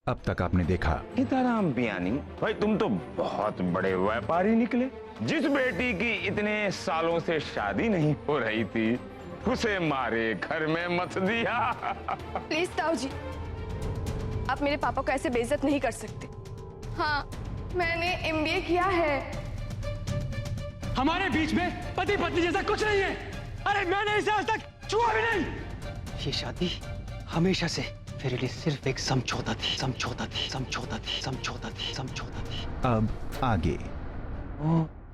अब तक आपने देखा। सीताराम बियानी, भाई तुम तो बहुत बड़े व्यापारी निकले। जिस बेटी की इतने सालों से शादी नहीं हो रही थी, उसे मारे घर में मत दिया। प्लीज ताऊ जी, आप मेरे पापा को ऐसे बेइज्जत नहीं कर सकते। हाँ, मैंने एमबीए किया है। हमारे बीच में पति पत्नी जैसा कुछ नहीं है। अरे मैंने इसे आज तक छुआ भी नहीं। ये शादी हमेशा से मेरे लिए सिर्फ एक समझौता थी, समझौता थी, समझौता थी, समझौता थी, समझौता थी। अब आगे।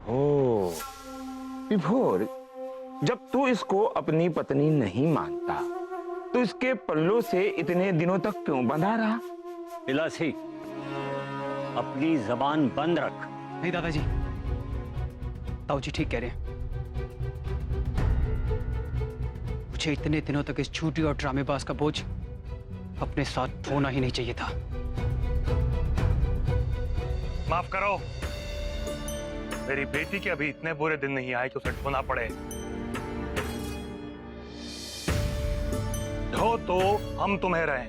ओ विभोर, जब तू इसको अपनी पत्नी नहीं मानता तो इसके पल्लों से इतने दिनों तक क्यों बंधा रहा? इलासी, अपनी जबान बंद रख। नहीं दादाजी, ताऊ जी ठीक कह रहे हैं। मुझे इतने दिनों तक इस झूठी और ड्रामेबाज का बोझ अपने साथ होना ही नहीं चाहिए था। माफ करो, मेरी बेटी के अभी इतने बुरे दिन नहीं आए कि उसे ढोना पड़े। ढो तो हम तुम्हें रहे।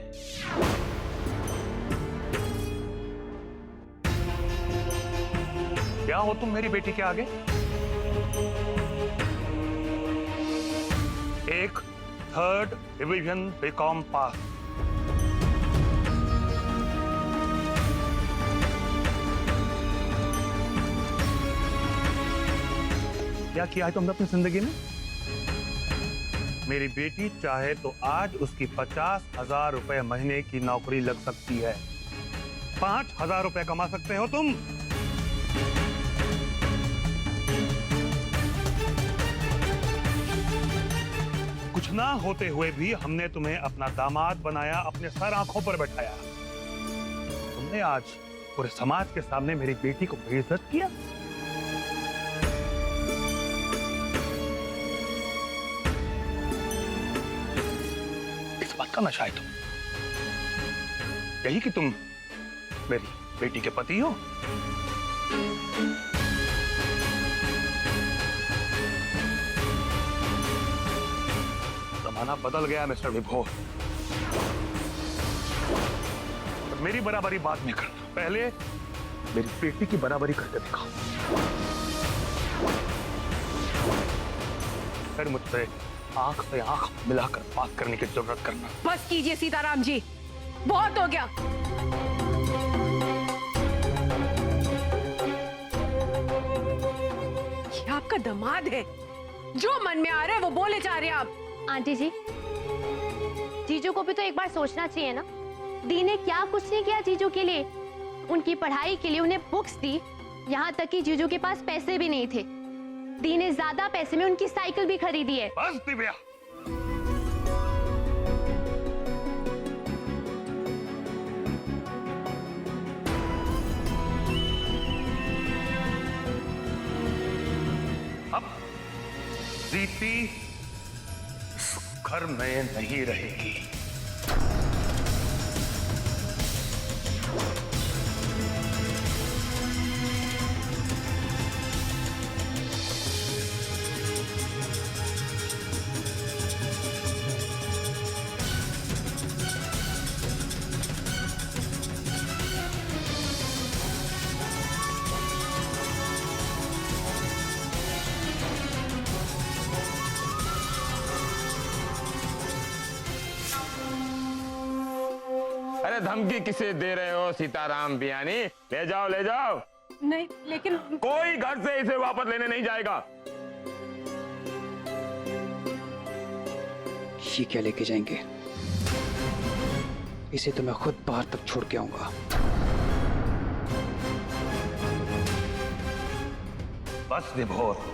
क्या हो तुम मेरी बेटी के आगे? एक 3rd डिवीजन बीकॉम पास। क्या किया है तुमने अपनी जिंदगी में? मेरी बेटी चाहे तो आज उसकी 50,000 रुपए महीने की नौकरी लग सकती है। 5,000 रुपए कमा सकते हो तुम। कुछ ना होते हुए भी हमने तुम्हें अपना दामाद बनाया, अपने सर आंखों पर बैठाया। तुमने आज पूरे समाज के सामने मेरी बेटी को बेइज्जत किया। इस बात का नशा है तुम, यही कि तुम मेरी बेटी के पति हो। जमाना बदल गया मिस्टर विभोर। तो मेरी बराबरी बाद में करना, पहले मेरी बेटी की बराबरी करके दिखाओ। फिर मुझसे आंख से आंख मिलाकर बात करने की जरूरत करना। बस कीजिए सीताराम जी, बहुत हो गया। ये आपका दामाद है, जो मन में आ रहा है वो बोले जा रहे हैं आप। आंटी जी, जीजू को भी तो एक बार सोचना चाहिए ना। दी ने क्या कुछ नहीं किया जीजू के लिए। उनकी पढ़ाई के लिए उन्हें बुक्स दी, यहाँ तक कि जीजू के पास पैसे भी नहीं थे। दी ने ज्यादा पैसे में उनकी साइकिल भी खरीदी है। बस दिव्या, अब दीप्ति इस घर में नहीं रहेगी। अरे धमकी किसे दे रहे हो सीताराम बियानी? ले जाओ ले जाओ। नहीं, लेकिन कोई घर से इसे वापस लेने नहीं जाएगा। ये क्या लेके जाएंगे? इसे तो मैं खुद बाहर तक छोड़ के आऊंगा। बस विभोर,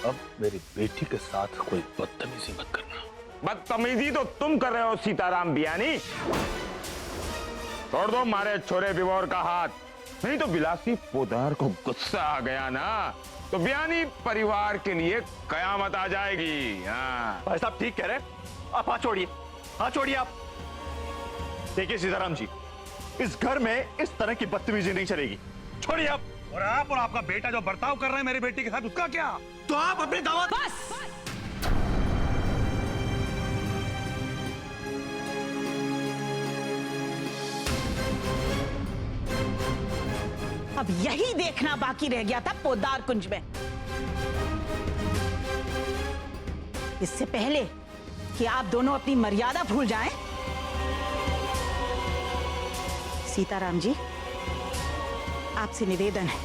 अब मेरी बेटी के साथ कोई बदतमीजी मत करना। बदतमीजी तो तुम कर रहे हो सीताराम बियानी। छोड़ दो मारे छोरे विभोर का हाथ, नहीं तो बिलासी पोदार को गुस्सा आ गया ना तो बियानी परिवार के लिए कयामत आ जाएगी। हाँ भाई साहब ठीक कह रहे हैं। आप हाथ छोड़िए, हाथ छोड़िए आप। देखिए सीताराम जी, इस घर में इस तरह की बदतमीजी नहीं चलेगी। छोड़िए आप। और आप और आपका बेटा जो बर्ताव कर रहे हैं मेरी बेटी के साथ, उसका क्या? तो आप अपने दामाद अब यही देखना बाकी रह गया था पोद्दार कुंज में। इससे पहले कि आप दोनों अपनी मर्यादा भूल जाएं, सीताराम जी, आपसे निवेदन है,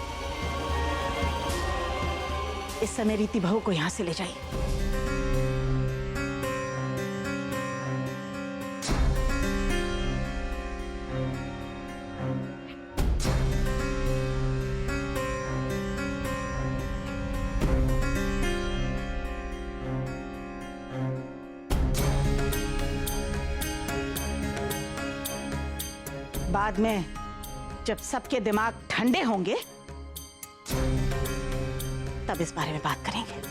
इस समय रीति बहू को यहां से ले जाइए। बाद में जब सबके दिमाग ठंडे होंगे तब इस बारे में बात करेंगे।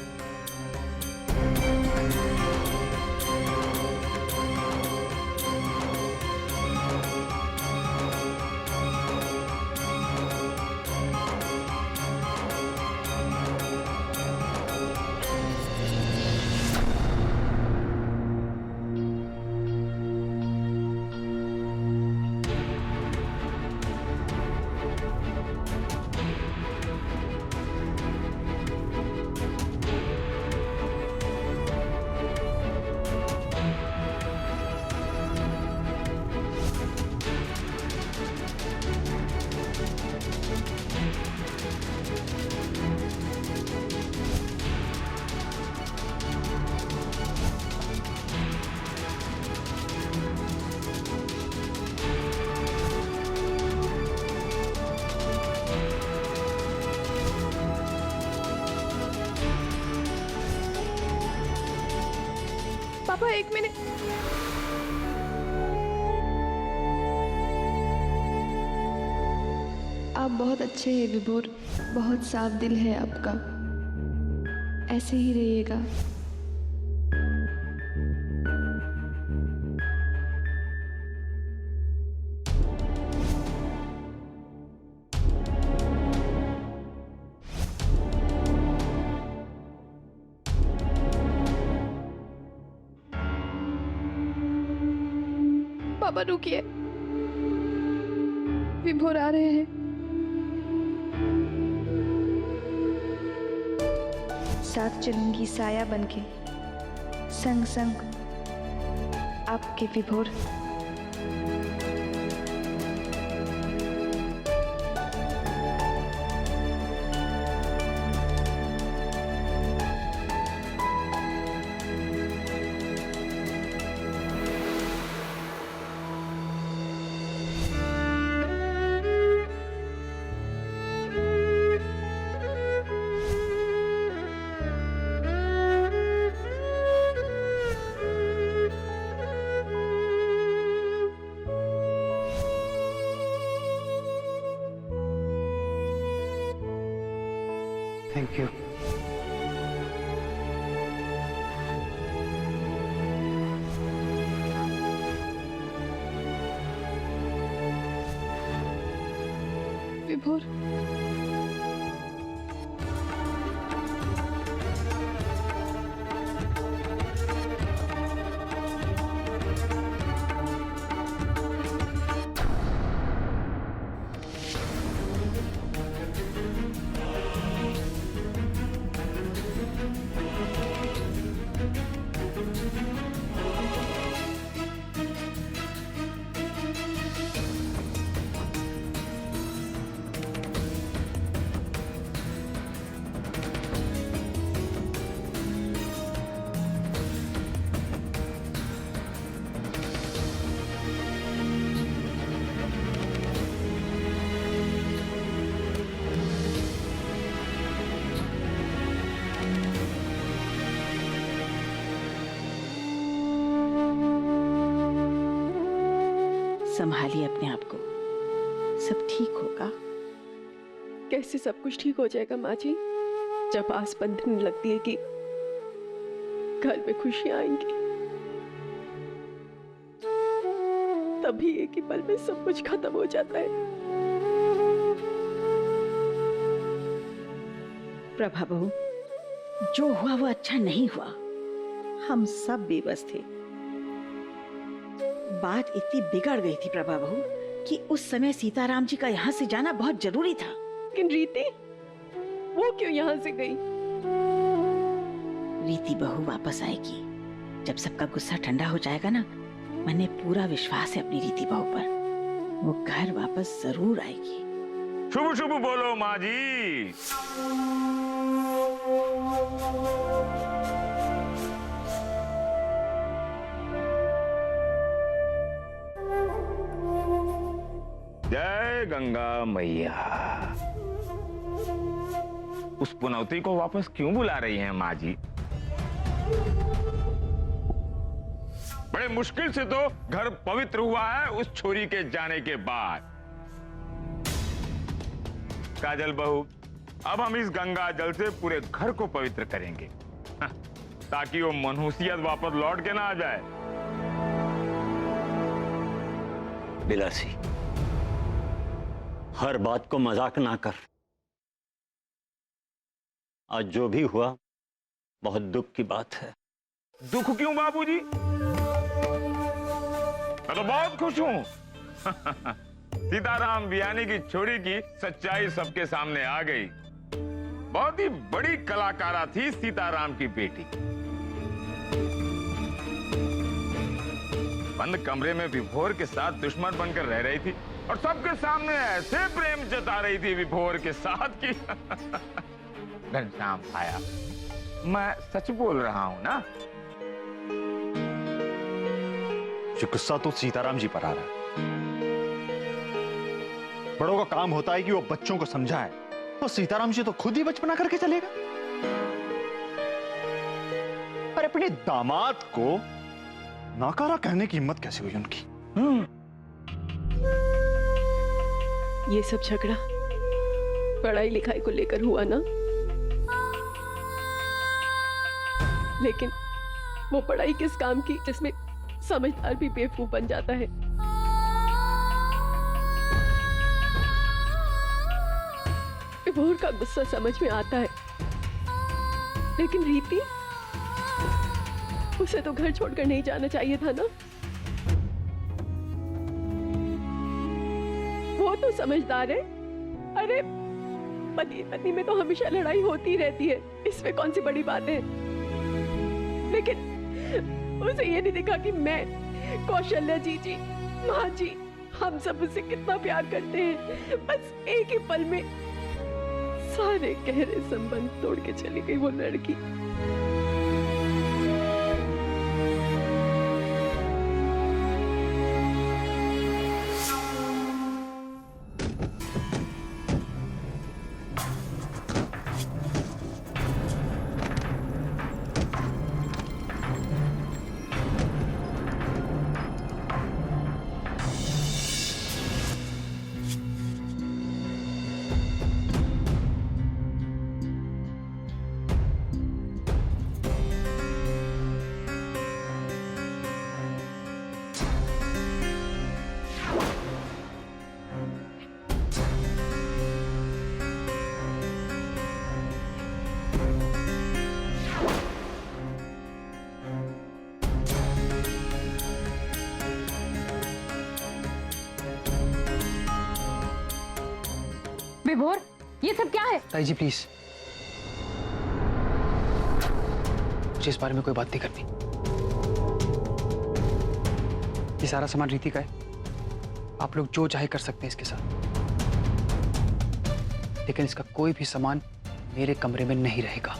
पापा, एक मिनट। आप बहुत अच्छे हैं विभोर, बहुत साफ दिल है आपका, ऐसे ही रहिएगा। पापा रुकिए, विभोर आ रहे हैं। साथ चलूंगी साया बनके, संग संग आपके विभोर। Thank you. विभोर, संभालिए अपने आप को, सब ठीक होगा। कैसे सब कुछ ठीक हो जाएगा माँ जी, जब आस बंधने लगती है कि घर में खुशियां आएंगी, तभी एक ही पल में सब कुछ खत्म हो जाता है। प्रभा बहू, जो हुआ वो अच्छा नहीं हुआ। हम सब बेबस थे। बात इतनी बिगड़ गई थी प्रभा बहू कि उस समय सीताराम जी का यहाँ से जाना बहुत जरूरी था। लेकिन रीति, वो क्यों यहाँ से गई? रीति बहू वापस आएगी जब सबका गुस्सा ठंडा हो जाएगा ना। मैंने पूरा विश्वास है अपनी रीति बहू पर। वो घर वापस जरूर आएगी। शुभ शुभ बोलो माँ जी। जय गंगा मैया। उस पुनौती को वापस क्यों बुला रही हैं माँ जी? बड़े मुश्किल से तो घर पवित्र हुआ है उस छोरी के जाने के बाद। काजल बहू, अब हम इस गंगा जल से पूरे घर को पवित्र करेंगे ताकि वो मनहूसियत वापस लौट के ना आ जाए। बिलासी, हर बात को मजाक ना कर। आज जो भी हुआ बहुत दुख की बात है। दुख क्यों बाबूजी? मैं तो बहुत खुश हूं सीताराम बियानी की छोरी की सच्चाई सबके सामने आ गई। बहुत ही बड़ी कलाकारा थी सीताराम की बेटी। बंद कमरे में विभोर के साथ दुश्मन बनकर रह रही थी और सबके सामने ऐसे प्रेम जता रही थी विभोर के साथ की घनश्याम आया। मैं सच बोल रहा हूं ना? ये गुस्सा तो सीताराम जी पर आ रहा है। बड़ों का काम होता है कि वो बच्चों को समझाएं, तो सीताराम जी तो खुद ही बचपना करके चलेगा। और अपने दामाद को नाकारा कहने की हिम्मत कैसे हुई उनकी? ये सब झगड़ा पढ़ाई लिखाई को लेकर हुआ ना, लेकिन वो पढ़ाई किस काम की जिसमें समझदार भी बेवकूफ बन जाता है। विभोर का गुस्सा समझ में आता है, लेकिन रीति, उसे तो घर छोड़कर नहीं जाना चाहिए था ना। वो तो समझदार है। अरे पति पत्नी में तो हमेशा लड़ाई होती रहती है, इसमें कौन सी बड़ी बात है। लेकिन उसे ये नहीं दिखा कि मैं, कौशल्या जी, माँ जी, हम सब उसे कितना प्यार करते हैं। बस एक ही पल में सारे गहरे संबंध तोड़ के चली गई वो लड़की। विभोर, ये सब क्या है? ताई जी प्लीज, मुझे इस बारे में कोई बात नहीं करनी। ये सारा सामान रीति का है। आप लोग जो चाहे कर सकते हैं इसके साथ, लेकिन इसका कोई भी सामान मेरे कमरे में नहीं रहेगा।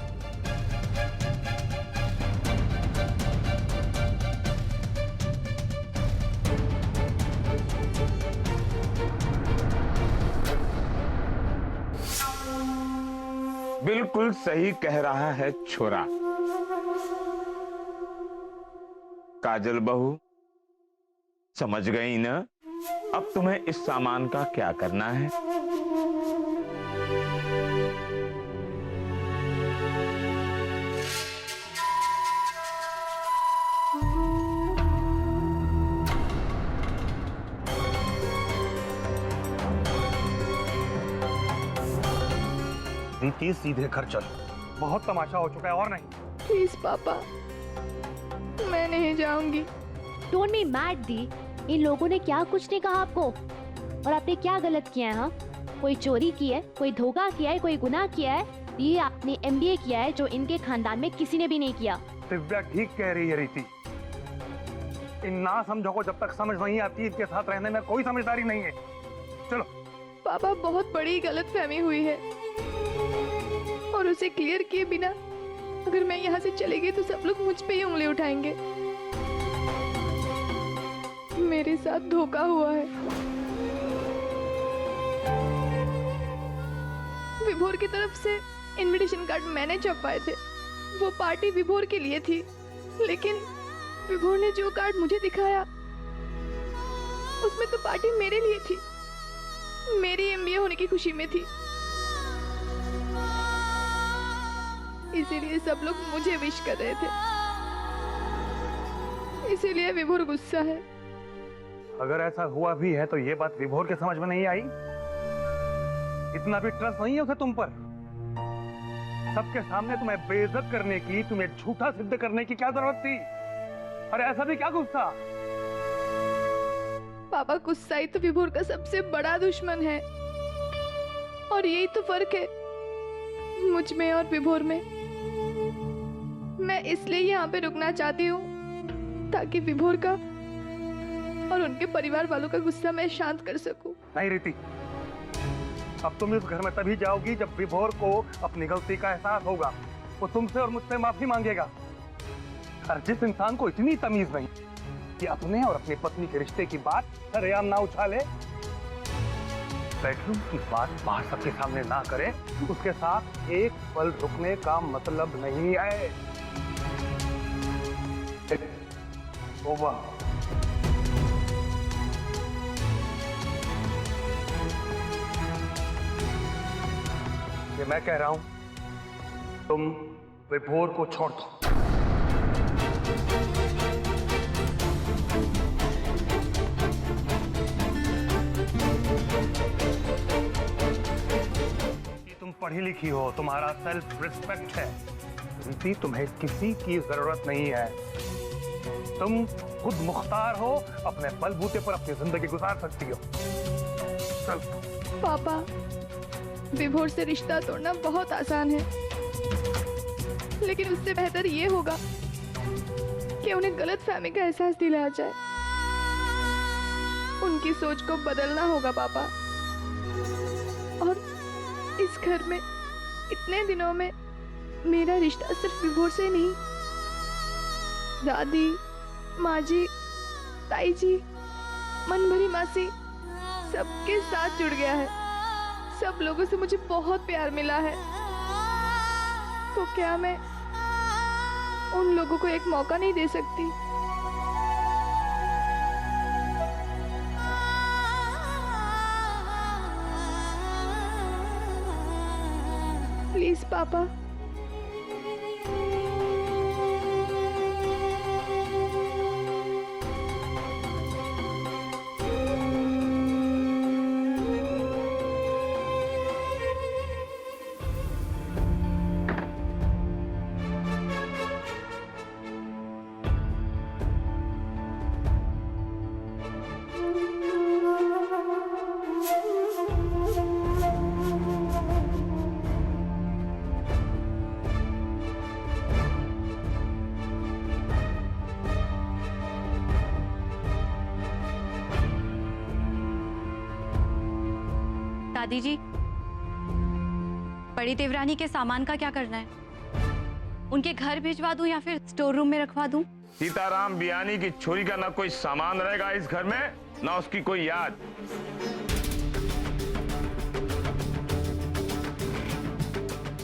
बिल्कुल सही कह रहा है छोरा। काजल बहू, समझ गई ना? अब तुम्हें इस सामान का क्या करना है? रीति सीधे घर चल, बहुत तमाशा हो चुका है और नहीं। प्लीज पापा, मैं नहीं जाऊंगी। डोंट बी मैड दी, इन लोगों ने क्या कुछ नहीं कहा आपको, और आपने क्या गलत किया है? हाँ, कोई चोरी की है, कोई धोखा किया है, कोई गुनाह किया है? ये आपने MBA किया है जो इनके खानदान में किसी ने भी नहीं किया। दिव्या ठीक कह रही है रीति, इन ना समझो को जब तक समझ नहीं आती, इनके साथ रहने में कोई समझदारी नहीं है। चलो। पापा, बहुत बड़ी गलतफहमी हुई है और उसे क्लियर किए बिना अगर मैं यहाँ से चली गई तो सब लोग मुझ पे ही उंगली उठाएंगे। मेरे साथ धोखा हुआ है। विभोर की तरफ से इनविटेशन कार्ड मैंने छपवाए थे, वो पार्टी विभोर के लिए थी, लेकिन विभोर ने जो कार्ड मुझे दिखाया उसमें तो पार्टी मेरे लिए थी, मेरी MBA होने की खुशी में थी। इसीलिए सब लोग मुझे विश कर रहे थे, इसीलिए विभोर गुस्सा है। अगर ऐसा हुआ भी है तो ये बात विभोर के समझ में नहीं आई? इतना भी ट्रस्ट नहीं है उसे तुम पर? सबके सामने तुम्हें बेइज्जत करने की, तुम्हें झूठा सिद्ध करने की क्या जरूरत थी? अरे ऐसा भी क्या गुस्सा? पापा, गुस्सा ही तो विभोर का सबसे बड़ा दुश्मन है, और यही तो फर्क है मुझ में और विभोर में। मैं इसलिए यहाँ पे रुकना चाहती हूँ ताकि विभोर का और उनके परिवार वालों का गुस्सा मैं शांत कर सकूं। नहीं रीति, अब तुम इस घर में तभी जाओगी जब विभोर को अपनी गलती का एहसास होगा। वो तुमसे और मुझसे माफी मांगेगा। और जिस इंसान को इतनी तमीज नहीं कि अपने और अपनी पत्नी के रिश्ते की बात सरेआम ना उछाले, बेडरूम की बात बाहर सबके सामने ना करे, उसके साथ एक पल रुकने का मतलब नहीं है। ओवर। ये मैं कह रहा हूं, तुम विभोर को छोड़ दो। तुम पढ़ी लिखी हो, तुम्हारा सेल्फ रिस्पेक्ट है। रीति, तुम्हें किसी की जरूरत नहीं है। तुम खुद मुख्तार हो, अपने बलबूते पर अपनी जिंदगी गुजार सकती हो। चल। पापा, विभोर से रिश्ता तोड़ना बहुत आसान है, लेकिन उससे बेहतर ये होगा कि उन्हें गलतफहमी का एहसास दिलाया जाए। उनकी सोच को बदलना होगा पापा। और इस घर में इतने दिनों में मेरा रिश्ता सिर्फ विभोर से नहीं, दादी, माँ जी, ताई जी, मनभरी मासी, सबके साथ जुड़ गया है। सब लोगों से मुझे बहुत प्यार मिला है। तो क्या मैं उन लोगों को एक मौका नहीं दे सकती? प्लीज पापा। दादी जी, बड़ी देवरानी के सामान का क्या करना है? उनके घर भिजवा दूं या फिर स्टोर रूम में रखवा दूं? सीताराम बियानी की छोरी का ना कोई सामान रहेगा इस घर में, ना उसकी कोई याद।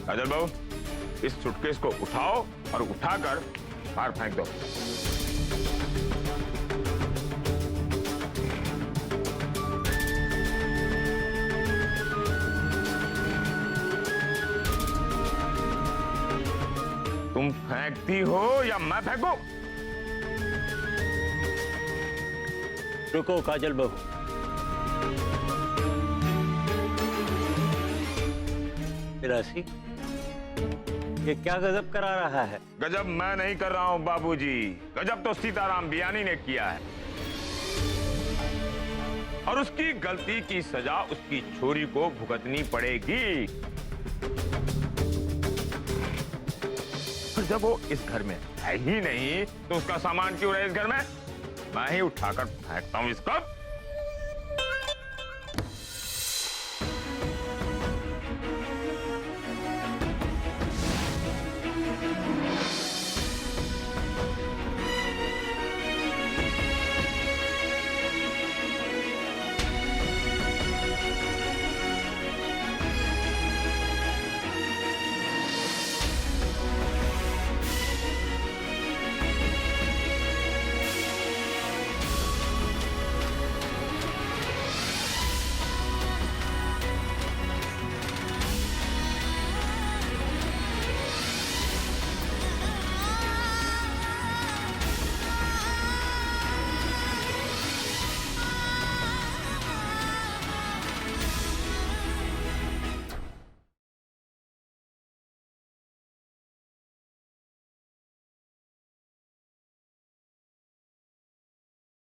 काजल बहू, इस सूटकेस को उठाओ और उठाकर बाहर फेंक दो। तुम फेंकती हो या मैं फेंकूं? रुको काजल बहू, राशि ये क्या गजब करा रहा है? गजब मैं नहीं कर रहा हूं बाबूजी, गजब तो सीताराम बियानी ने किया है। और उसकी गलती की सजा उसकी छोरी को भुगतनी पड़ेगी। और जब वो इस घर में है ही नहीं तो उसका सामान क्यों रहे इस घर में? मैं ही उठाकर फेंकता हूं इसको।